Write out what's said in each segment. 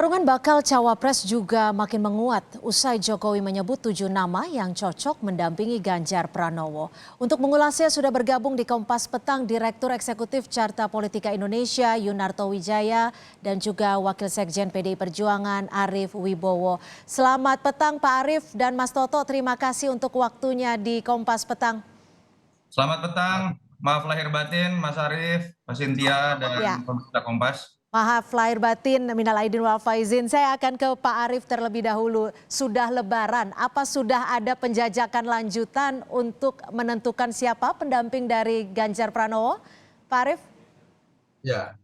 Pertarungan bakal cawapres juga makin menguat usai Jokowi menyebut 7 nama yang cocok mendampingi Ganjar Pranowo. Untuk mengulasnya sudah bergabung di Kompas Petang Direktur Eksekutif Carta Politika Indonesia Yunarto Wijaya dan juga Wakil Sekjen PDI Perjuangan Arief Wibowo. Selamat petang Pak Arief dan Mas Toto, terima kasih untuk waktunya di Kompas Petang. Selamat petang, maaf lahir batin Mas Arief, Mas Cynthia, Ya. dan pemirsa Kompas. Maaf lahir batin, minal aidin wal faizin. Saya akan ke Pak Arief terlebih dahulu. Sudah lebaran, apa sudah ada penjajakan lanjutan untuk menentukan siapa pendamping dari Ganjar Pranowo? Pak Arief? Ya,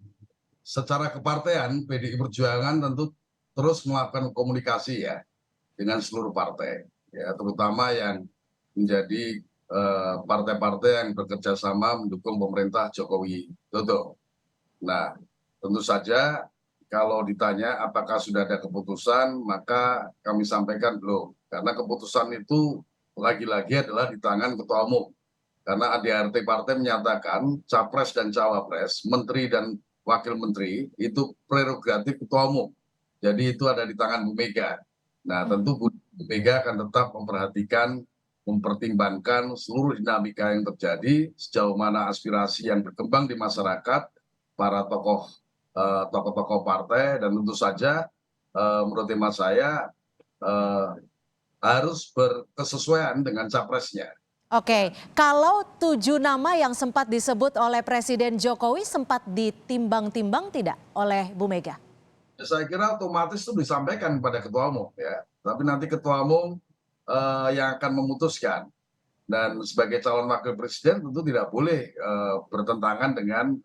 secara kepartean PDI Perjuangan tentu terus melakukan komunikasi ya dengan seluruh partai, ya terutama yang menjadi partai-partai yang bekerja sama mendukung pemerintah Jokowi Dodo. Nah, tentu saja kalau ditanya apakah sudah ada keputusan, maka kami sampaikan belum, karena keputusan itu lagi-lagi adalah di tangan Ketua Umum. Karena ADRT partai menyatakan capres dan cawapres, menteri dan wakil menteri itu prerogatif Ketua Umum. Jadi itu ada di tangan Bu Mega. Nah, tentu Bu Mega akan tetap memperhatikan, mempertimbangkan seluruh dinamika yang terjadi, sejauh mana aspirasi yang berkembang di masyarakat, para tokoh-tokoh partai, dan tentu saja menurut hemat saya harus berkesesuaian dengan capresnya. Oke, kalau 7 nama yang sempat disebut oleh Presiden Jokowi sempat ditimbang-timbang tidak oleh Bu Mega? Saya kira otomatis itu disampaikan kepada Ketua Umum ya, tapi nanti Ketua Umum yang akan memutuskan. Dan sebagai calon wakil presiden tentu tidak boleh bertentangan dengan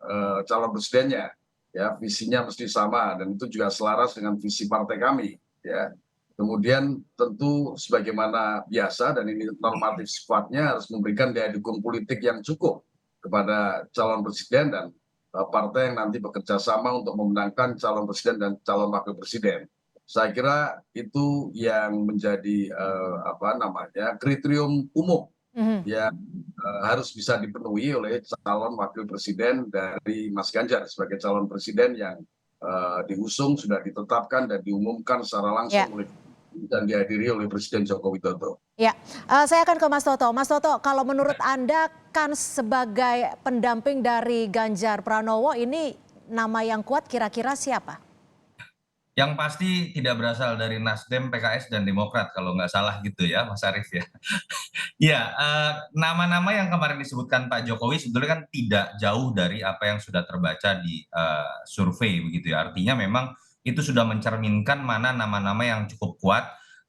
calon presidennya, ya visinya mesti sama dan itu juga selaras dengan visi partai kami, ya. Kemudian tentu sebagaimana biasa dan ini normatif sifatnya harus memberikan daya dukung politik yang cukup kepada calon presiden dan partai yang nanti bekerja sama untuk memenangkan calon presiden dan calon wakil presiden. Saya kira itu yang menjadi kriterium umum yang harus bisa dipenuhi oleh calon wakil presiden dari Mas Ganjar sebagai calon presiden yang diusung, sudah ditetapkan dan diumumkan secara langsung oleh dan dihadiri oleh Presiden Joko Widodo. Ya, saya akan ke Mas Toto. Mas Toto, kalau menurut Anda kan sebagai pendamping dari Ganjar Pranowo ini nama yang kuat kira-kira siapa? Yang pasti tidak berasal dari Nasdem, PKS, dan Demokrat kalau nggak salah gitu ya Mas Arief ya. Iya, nama-nama yang kemarin disebutkan Pak Jokowi sebetulnya kan tidak jauh dari apa yang sudah terbaca di survei begitu ya. Artinya memang itu sudah mencerminkan mana nama-nama yang cukup kuat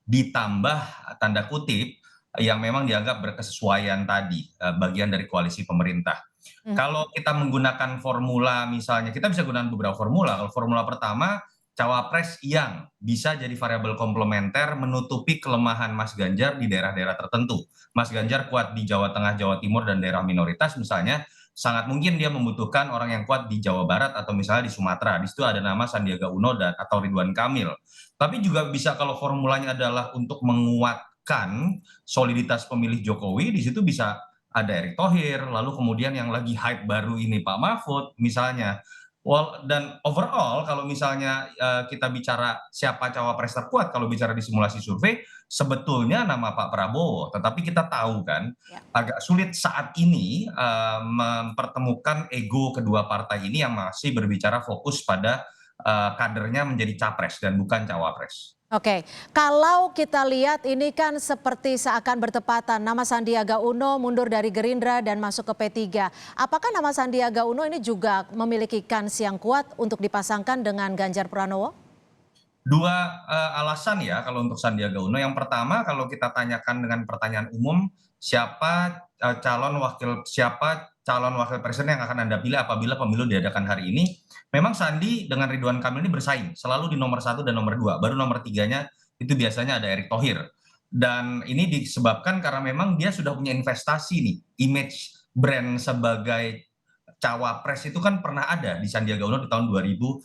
ditambah tanda kutip yang memang dianggap berkesesuaian tadi bagian dari koalisi pemerintah. Kalau kita menggunakan formula misalnya, kita bisa gunakan beberapa formula. Kalau formula pertama, cawapres yang bisa jadi variabel komplementer menutupi kelemahan Mas Ganjar di daerah-daerah tertentu. Mas Ganjar kuat di Jawa Tengah, Jawa Timur, dan daerah minoritas misalnya, sangat mungkin dia membutuhkan orang yang kuat di Jawa Barat atau misalnya di Sumatera. Di situ ada nama Sandiaga Uno dan atau Ridwan Kamil. Tapi juga bisa kalau formulanya adalah untuk menguatkan soliditas pemilih Jokowi, di situ bisa ada Erick Thohir, lalu kemudian yang lagi hype baru ini Pak Mahfud misalnya. Dan overall kalau misalnya kita bicara siapa cawapres terkuat kalau bicara di simulasi survei, sebetulnya nama Pak Prabowo. Tetapi kita tahu kan agak sulit saat ini mempertemukan ego kedua partai ini yang masih berbicara fokus pada kadernya menjadi capres dan bukan cawapres. Oke, kalau kita lihat ini kan seperti seakan bertepatan nama Sandiaga Uno mundur dari Gerindra dan masuk ke P3. Apakah nama Sandiaga Uno ini juga memiliki kans yang kuat untuk dipasangkan dengan Ganjar Pranowo? Dua alasan ya kalau untuk Sandiaga Uno. Yang pertama kalau kita tanyakan dengan pertanyaan umum, siapa calon wakil presiden yang akan Anda pilih apabila pemilu diadakan hari ini? Memang Sandi dengan Ridwan Kamil ini bersaing selalu di nomor 1 dan nomor 2. Baru nomor 3-nya itu biasanya ada Erick Thohir. Dan ini disebabkan karena memang dia sudah punya investasi nih, image brand sebagai cawapres itu kan pernah ada di Sandiaga Uno di tahun 2019.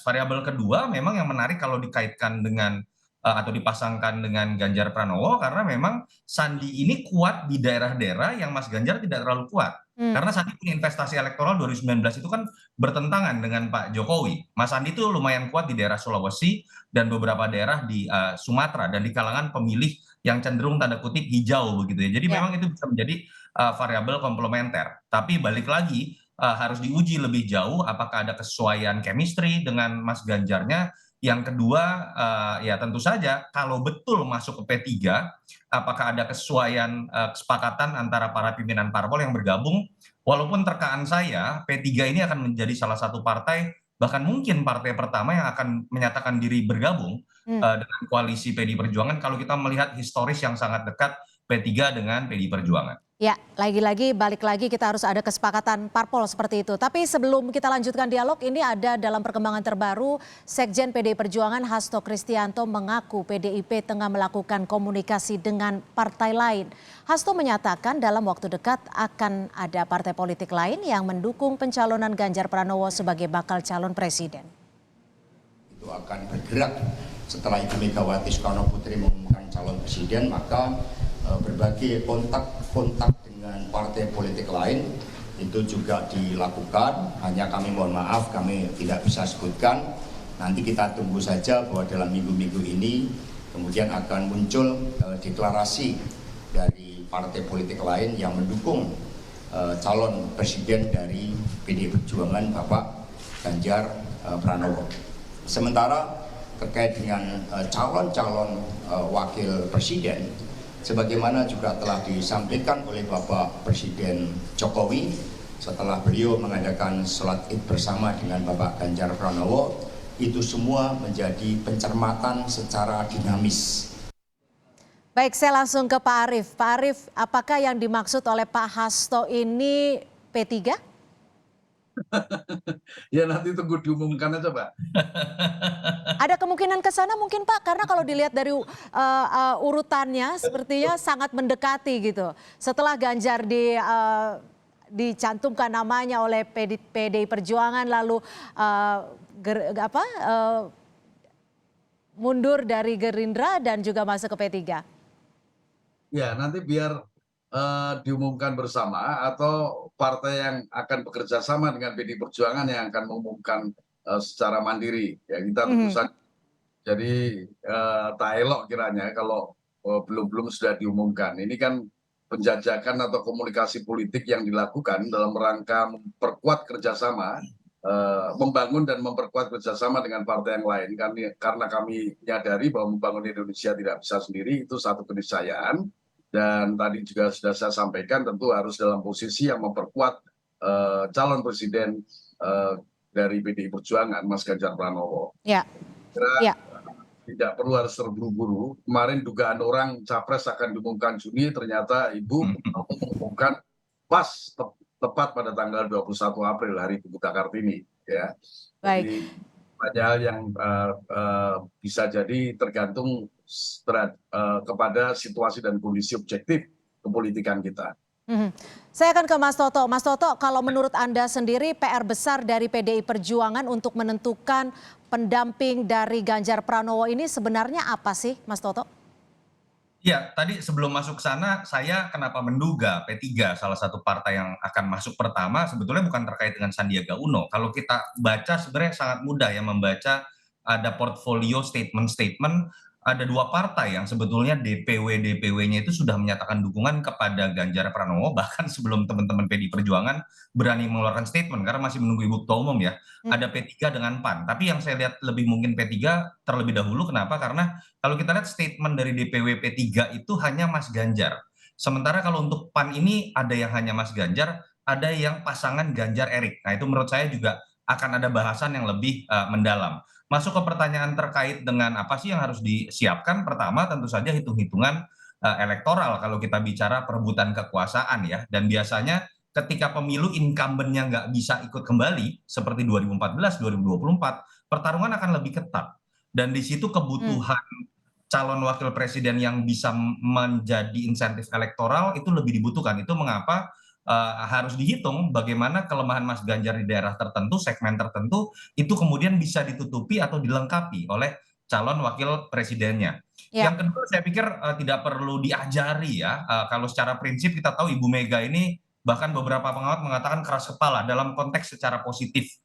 Variabel kedua memang yang menarik kalau dikaitkan dengan atau dipasangkan dengan Ganjar Pranowo karena memang Sandi ini kuat di daerah-daerah yang Mas Ganjar tidak terlalu kuat. Hmm. Karena Sandi punya investasi elektoral 2019 itu kan bertentangan dengan Pak Jokowi. Mas Sandi itu lumayan kuat di daerah Sulawesi dan beberapa daerah di Sumatera dan di kalangan pemilih yang cenderung tanda kutip hijau begitu ya. Jadi Ya. memang itu bisa menjadi variabel komplementer. Tapi balik lagi harus diuji lebih jauh apakah ada kesesuaian chemistry dengan Mas Ganjarnya. Yang kedua, ya tentu saja kalau betul masuk ke P3, apakah ada kesesuaian kesepakatan antara para pimpinan parpol yang bergabung. Walaupun terkaan saya, P3 ini akan menjadi salah satu partai, bahkan mungkin partai pertama yang akan menyatakan diri bergabung dengan koalisi PDI Perjuangan kalau kita melihat historis yang sangat dekat P3 dengan PDI Perjuangan. Ya, lagi-lagi balik lagi kita harus ada kesepakatan parpol seperti itu. Tapi sebelum kita lanjutkan dialog, ini ada dalam perkembangan terbaru, Sekjen PDI Perjuangan Hasto Kristianto mengaku PDIP tengah melakukan komunikasi dengan partai lain. Hasto menyatakan dalam waktu dekat akan ada partai politik lain yang mendukung pencalonan Ganjar Pranowo sebagai bakal calon presiden. Itu akan bergerak setelah Ibu Megawati Soekarno Putri mengumumkan calon presiden, maka berbagai kontak dengan partai politik lain itu juga dilakukan. Hanya kami mohon maaf, kami tidak bisa sebutkan. Nanti kita tunggu saja bahwa dalam minggu-minggu ini kemudian akan muncul deklarasi dari partai politik lain yang mendukung calon presiden dari PDI Perjuangan Bapak Ganjar Pranowo. Sementara terkait dengan calon-calon wakil presiden, sebagaimana juga telah disampaikan oleh Bapak Presiden Jokowi setelah beliau mengadakan sholat id bersama dengan Bapak Ganjar Pranowo, itu semua menjadi pencermatan secara dinamis. Baik, saya langsung ke Pak Arief. Pak Arief, apakah yang dimaksud oleh Pak Hasto ini P3? Ya nanti tunggu diumumkan aja, Pak. Ada kemungkinan ke sana mungkin Pak, karena kalau dilihat dari urutannya sepertinya sangat mendekati gitu. Setelah Ganjar dicantumkan namanya oleh PDI Perjuangan, lalu mundur dari Gerindra dan juga masuk ke P3. Ya nanti biar diumumkan bersama atau partai yang akan bekerja sama dengan PDI Perjuangan yang akan mengumumkan secara mandiri. Ya kita tunggu saja. Jadi tak elok kiranya kalau belum sudah diumumkan. Ini kan penjajakan atau komunikasi politik yang dilakukan dalam rangka memperkuat kerjasama, membangun dan memperkuat kerjasama dengan partai yang lain. Karena kami menyadari bahwa membangun Indonesia tidak bisa sendiri, itu satu keniscayaan. Dan tadi juga sudah saya sampaikan tentu harus dalam posisi yang memperkuat calon presiden dari PDI Perjuangan, Mas Ganjar Pranowo. Ya. Kira tidak perlu harus terburu-buru. Kemarin dugaan orang capres akan diumumkan Juni, ternyata Ibu mengumumkan pas tepat pada tanggal 21 April, hari Ibu Kartini. Ya. Baik. Jadi banyak hal yang bisa jadi tergantung kepada situasi dan kondisi objektif kepolitikan kita. Saya akan ke Mas Toto. Mas Toto, kalau menurut Anda sendiri PR besar dari PDI Perjuangan untuk menentukan pendamping dari Ganjar Pranowo ini sebenarnya apa sih, Mas Toto? Ya, tadi sebelum masuk ke sana, saya kenapa menduga P3 salah satu partai yang akan masuk pertama sebetulnya bukan terkait dengan Sandiaga Uno. Kalau kita baca sebenarnya sangat mudah ya membaca, ada portfolio statement-statement, ada dua partai yang sebetulnya DPW-DPW-nya itu sudah menyatakan dukungan kepada Ganjar Pranowo, bahkan sebelum teman-teman PDI Perjuangan berani mengeluarkan statement karena masih menunggu Ibu Ketua Umum ya. Ada P3 dengan PAN. Tapi yang saya lihat lebih mungkin P3 terlebih dahulu. Kenapa? Karena kalau kita lihat statement dari DPW P3 itu hanya Mas Ganjar. Sementara kalau untuk PAN ini ada yang hanya Mas Ganjar, ada yang pasangan Ganjar Erik. Nah itu menurut saya juga akan ada bahasan yang lebih mendalam. Masuk ke pertanyaan terkait dengan apa sih yang harus disiapkan. Pertama tentu saja hitung-hitungan elektoral kalau kita bicara perebutan kekuasaan ya. Dan biasanya ketika pemilu incumbent-nya nggak bisa ikut kembali seperti 2014, 2024, pertarungan akan lebih ketat. Dan di situ kebutuhan calon wakil presiden yang bisa menjadi insentif elektoral itu lebih dibutuhkan. Itu mengapa harus dihitung bagaimana kelemahan Mas Ganjar di daerah tertentu, segmen tertentu, itu kemudian bisa ditutupi atau dilengkapi oleh calon wakil presidennya. Ya. Yang kedua saya pikir tidak perlu diajari ya, kalau secara prinsip kita tahu Ibu Mega ini bahkan beberapa pengamat mengatakan keras kepala dalam konteks secara positif.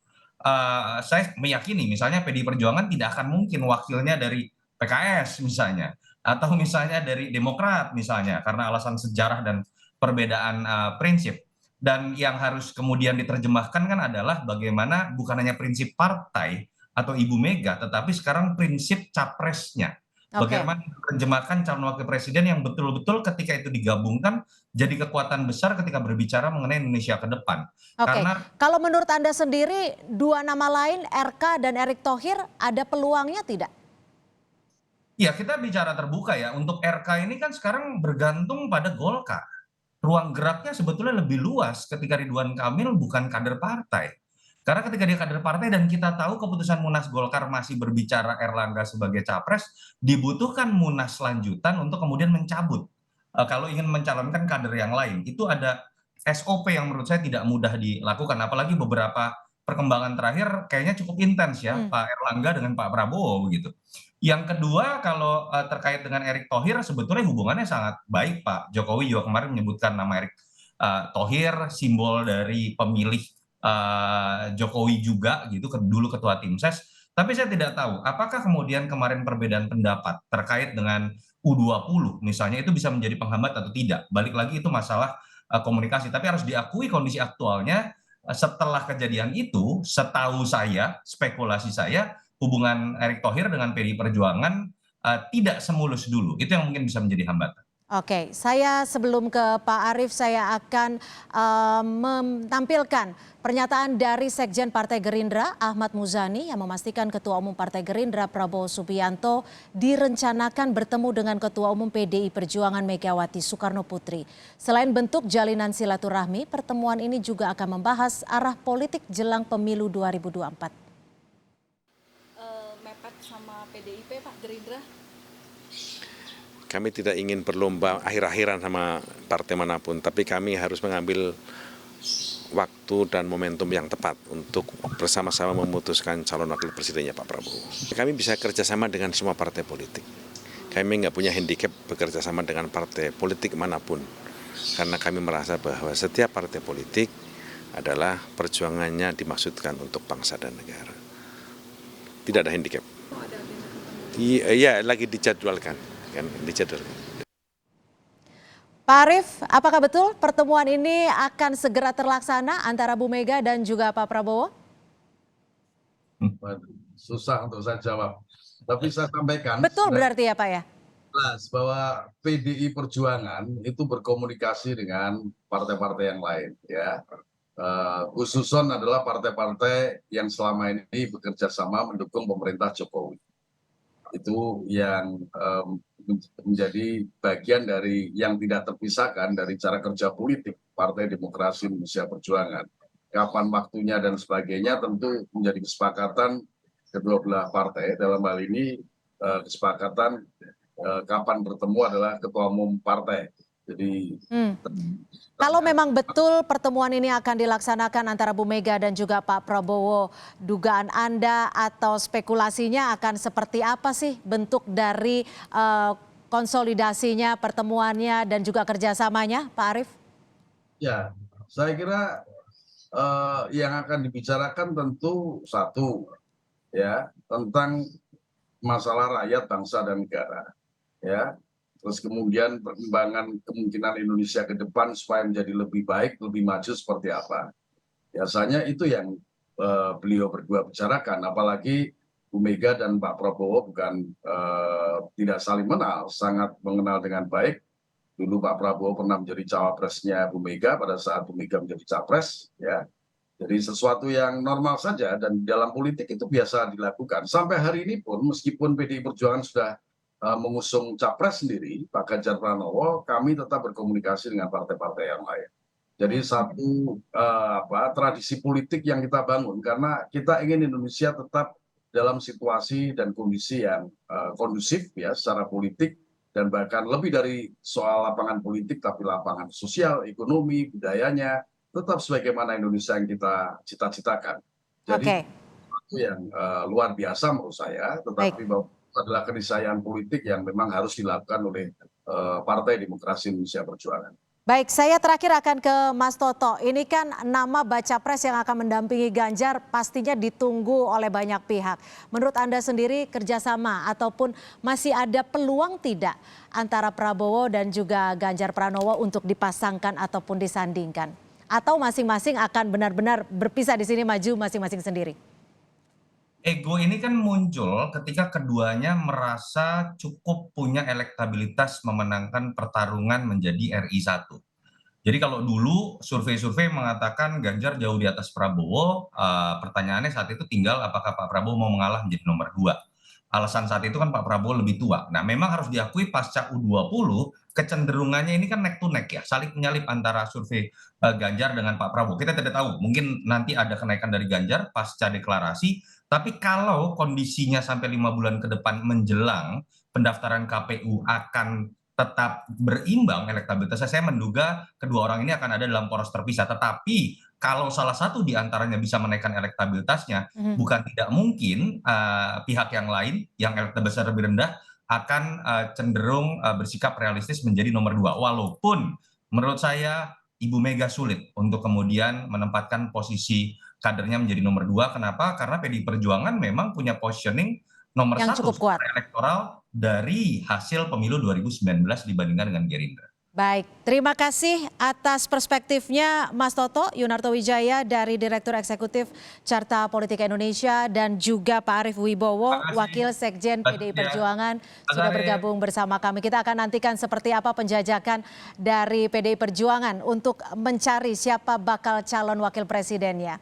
Saya meyakini misalnya PDI Perjuangan tidak akan mungkin wakilnya dari PKS misalnya, atau misalnya dari Demokrat misalnya, karena alasan sejarah dan perbedaan prinsip. Dan yang harus kemudian diterjemahkan kan adalah bagaimana bukan hanya prinsip partai atau Ibu Mega, tetapi sekarang prinsip capresnya. Oke. Bagaimana menerjemahkan calon wakil presiden yang betul-betul ketika itu digabungkan jadi kekuatan besar ketika berbicara mengenai Indonesia ke depan. Oke, Karena kalau menurut Anda sendiri, dua nama lain, RK dan Erick Thohir, ada peluangnya tidak? ya kita bicara terbuka ya, untuk RK ini kan sekarang bergantung pada Golkar. Ruang geraknya sebetulnya lebih luas ketika Ridwan Kamil bukan kader partai. Karena ketika dia kader partai dan kita tahu keputusan Munas Golkar masih berbicara Erlangga sebagai capres, dibutuhkan Munas lanjutan untuk kemudian mencabut. Kalau ingin mencalonkan kader yang lain, itu ada SOP yang menurut saya tidak mudah dilakukan. Apalagi beberapa perkembangan terakhir kayaknya cukup intens ya, Pak Erlangga dengan Pak Prabowo begitu. Yang kedua kalau terkait dengan Erick Thohir sebetulnya hubungannya sangat baik. Pak Jokowi juga kemarin menyebutkan nama Erick Thohir, simbol dari pemilih Jokowi juga gitu, dulu ketua tim ses. Tapi saya tidak tahu apakah kemudian kemarin perbedaan pendapat terkait dengan U20 misalnya itu bisa menjadi penghambat atau tidak. Balik lagi itu masalah komunikasi, tapi harus diakui kondisi aktualnya setelah kejadian itu, setahu saya, spekulasi saya, hubungan Erick Thohir dengan PDI Perjuangan tidak semulus dulu. Itu yang mungkin bisa menjadi hambatan. Oke, saya sebelum ke Pak Arief, saya akan menampilkan pernyataan dari Sekjen Partai Gerindra, Ahmad Muzani, yang memastikan Ketua Umum Partai Gerindra, Prabowo Subianto, direncanakan bertemu dengan Ketua Umum PDI Perjuangan Megawati Soekarno Putri. Selain bentuk jalinan silaturahmi, pertemuan ini juga akan membahas arah politik jelang pemilu 2024. Mepet sama PDIP, Pak, Gerindra? Kami tidak ingin berlomba akhir-akhiran sama partai manapun, tapi kami harus mengambil waktu dan momentum yang tepat untuk bersama-sama memutuskan calon wakil presidennya Pak Prabowo. Kami bisa kerjasama dengan semua partai politik. Kami nggak punya handicap bekerja sama dengan partai politik manapun, karena kami merasa bahwa setiap partai politik adalah perjuangannya dimaksudkan untuk bangsa dan negara. Tidak ada handicap. Iya, lagi dijadwalkan. Pak Arief, apakah betul pertemuan ini akan segera terlaksana antara Bu Mega dan juga Pak Prabowo? Susah untuk saya jawab. Tapi saya sampaikan Betul berarti ya Pak ya? jelas bahwa PDI Perjuangan itu berkomunikasi dengan partai-partai yang lain ya. Khususon adalah partai-partai yang selama ini bekerja sama mendukung pemerintah Jokowi. Itu yang menjadi bagian dari yang tidak terpisahkan dari cara kerja politik Partai Demokrasi Indonesia Perjuangan. Kapan waktunya dan sebagainya tentu menjadi kesepakatan kedua belah partai. Dalam hal ini kesepakatan kapan bertemu adalah ketua umum partai. Jadi kalau memang betul pertemuan ini akan dilaksanakan antara Bu Mega dan juga Pak Prabowo, dugaan Anda atau spekulasinya akan seperti apa sih bentuk dari konsolidasinya, pertemuannya dan juga kerjasamanya, Pak Arief? ya, saya kira yang akan dibicarakan tentu satu ya tentang masalah rakyat, bangsa dan negara. Ya, terus kemudian perkembangan kemungkinan Indonesia ke depan supaya menjadi lebih baik, lebih maju seperti apa. Biasanya itu yang beliau berdua bicarakan, apalagi Bu Mega dan Pak Prabowo bukan tidak saling mengenal, sangat mengenal dengan baik. Dulu Pak Prabowo pernah menjadi cawapresnya Bu Mega pada saat Bu Mega menjadi capres, ya. Jadi sesuatu yang normal saja dan dalam politik itu biasa dilakukan. Sampai hari ini pun meskipun PDI Perjuangan sudah mengusung capres sendiri, Pak Ganjar Pranowo, kami tetap berkomunikasi dengan partai-partai yang lain. Jadi satu tradisi politik yang kita bangun karena kita ingin Indonesia tetap dalam situasi dan kondisi yang kondusif ya secara politik dan bahkan lebih dari soal lapangan politik tapi lapangan sosial, ekonomi, budayanya tetap sebagaimana Indonesia yang kita cita-citakan. Jadi itu yang luar biasa menurut saya, tetapi bahwa adalah keniscayaan politik yang memang harus dilakukan oleh Partai Demokrasi Indonesia Perjuangan. Baik, saya terakhir akan ke Mas Toto. Ini kan nama baca pres yang akan mendampingi Ganjar pastinya ditunggu oleh banyak pihak. Menurut Anda sendiri kerjasama ataupun masih ada peluang tidak antara Prabowo dan juga Ganjar Pranowo untuk dipasangkan ataupun disandingkan? Atau masing-masing akan benar-benar berpisah di sini maju masing-masing sendiri? Ego ini kan muncul ketika keduanya merasa cukup punya elektabilitas memenangkan pertarungan menjadi RI 1. Jadi kalau dulu survei-survei mengatakan Ganjar jauh di atas Prabowo, pertanyaannya saat itu tinggal apakah Pak Prabowo mau mengalah menjadi nomor 2. Alasan saat itu kan Pak Prabowo lebih tua. Nah memang harus diakui pasca U20 kecenderungannya ini kan neck to neck ya, salib menyalip antara survei Ganjar dengan Pak Prabowo. Kita tidak tahu, mungkin nanti ada kenaikan dari Ganjar pasca deklarasi, tapi kalau kondisinya sampai 5 bulan ke depan menjelang pendaftaran KPU akan tetap berimbang elektabilitasnya, saya menduga kedua orang ini akan ada dalam poros terpisah. Tetapi kalau salah satu di antaranya bisa menaikkan elektabilitasnya, bukan tidak mungkin pihak yang lain yang elektabilitasnya lebih rendah akan cenderung bersikap realistis menjadi nomor 2. Walaupun menurut saya Ibu Mega sulit untuk kemudian menempatkan posisi kadernya menjadi nomor 2. Kenapa? Karena PDI Perjuangan memang punya positioning nomor Yang 1 cukup kuat. secara elektoral dari hasil pemilu 2019 dibandingkan dengan Gerindra. Baik, terima kasih atas perspektifnya Mas Toto Yunarto Wijaya dari Direktur Eksekutif Carta Politika Indonesia dan juga Pak Arief Wibowo, Terima kasih. Wakil Sekjen PDI Ya. Perjuangan Mas sudah Arief. bergabung bersama kami. Kita akan nantikan seperti apa penjajakan dari PDI Perjuangan untuk mencari siapa bakal calon wakil presidennya.